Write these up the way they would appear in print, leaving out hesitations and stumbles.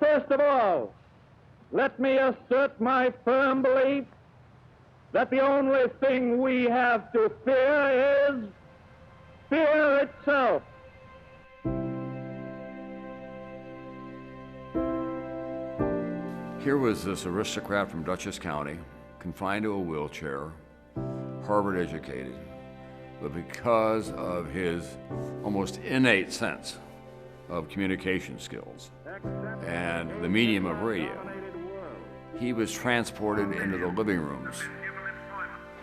first of all, let me assert my firm belief that the only thing we have to fear is fear itself. Here was this aristocrat from Dutchess County, confined to a wheelchair, Harvard educated, but because of his almost innate sense of communication skills and the medium of radio, he was transported into the living rooms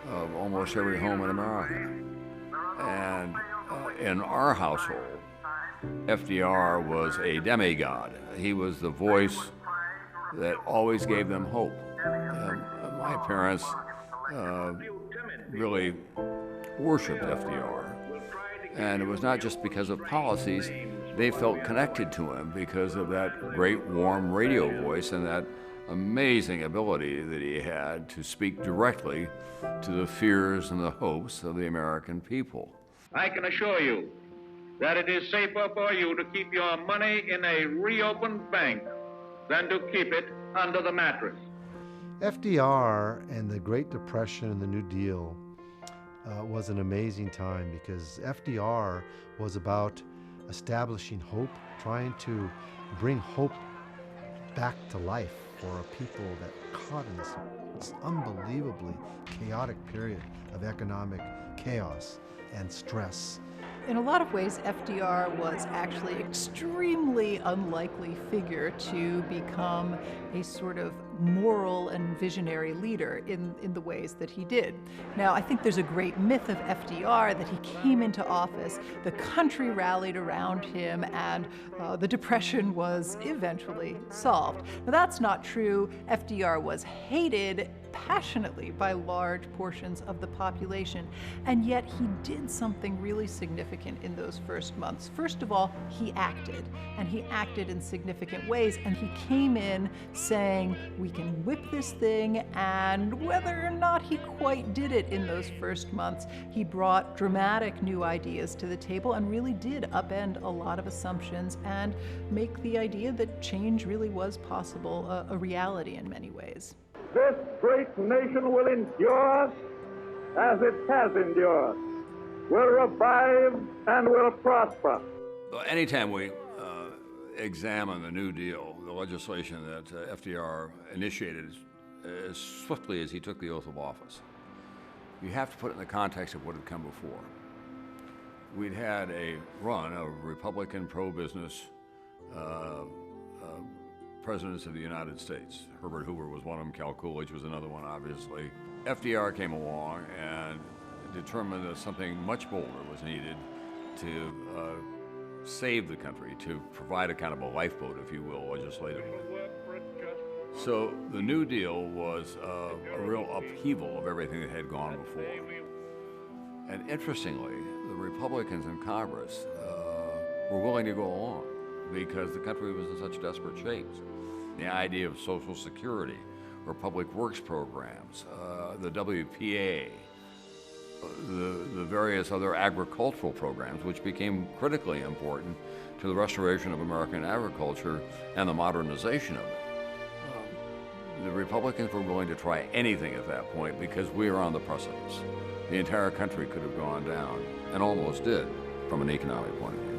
of almost every home in America. And in our household, FDR was a demigod. He was the voice that always gave them hope. My parents really worshiped FDR. And it was not just because of policies. They felt connected to him because of that great warm radio voice and that amazing ability that he had to speak directly to the fears and the hopes of the American people. I can assure you that it is safer for you to keep your money in a reopened bank than to keep it under the mattress. FDR and the Great Depression and the New Deal was an amazing time because FDR was about establishing hope, trying to bring hope back to life for a people that caught in this unbelievably chaotic period of economic chaos and stress. In a lot of ways, FDR was actually an extremely unlikely figure to become a sort of moral and visionary leader in the ways that he did. Now, I think there's a great myth of FDR that he came into office, the country rallied around him, and the Depression was eventually solved. Now, that's not true. FDR was hated passionately by large portions of the population, and yet he did something really significant in those first months. First of all, he acted, and he acted in significant ways, and he came in saying, we can whip this thing, and whether or not he quite did it in those first months, he brought dramatic new ideas to the table and really did upend a lot of assumptions and make the idea that change really was possible a reality in many ways. This great nation will endure as it has endured, will revive and will prosper. Anytime we examine the New Deal, the legislation that FDR initiated as swiftly as he took the oath of office, you have to put it in the context of what had come before. We'd had a run of Republican pro-business presidents of the United States. Herbert Hoover was one of them, Cal Coolidge was another one, obviously. FDR came along and determined that something much bolder was needed to save the country, to provide a kind of a lifeboat, if you will, legislatively. So the New Deal was a real upheaval of everything that had gone before. And interestingly, the Republicans in Congress were willing to go along because the country was in such desperate shape. The idea of Social Security or public works programs, the WPA, the various other agricultural programs, which became critically important to the restoration of American agriculture and the modernization of it. The Republicans were willing to try anything at that point because we were on the precipice. The entire country could have gone down, and almost did, from an economic point of view.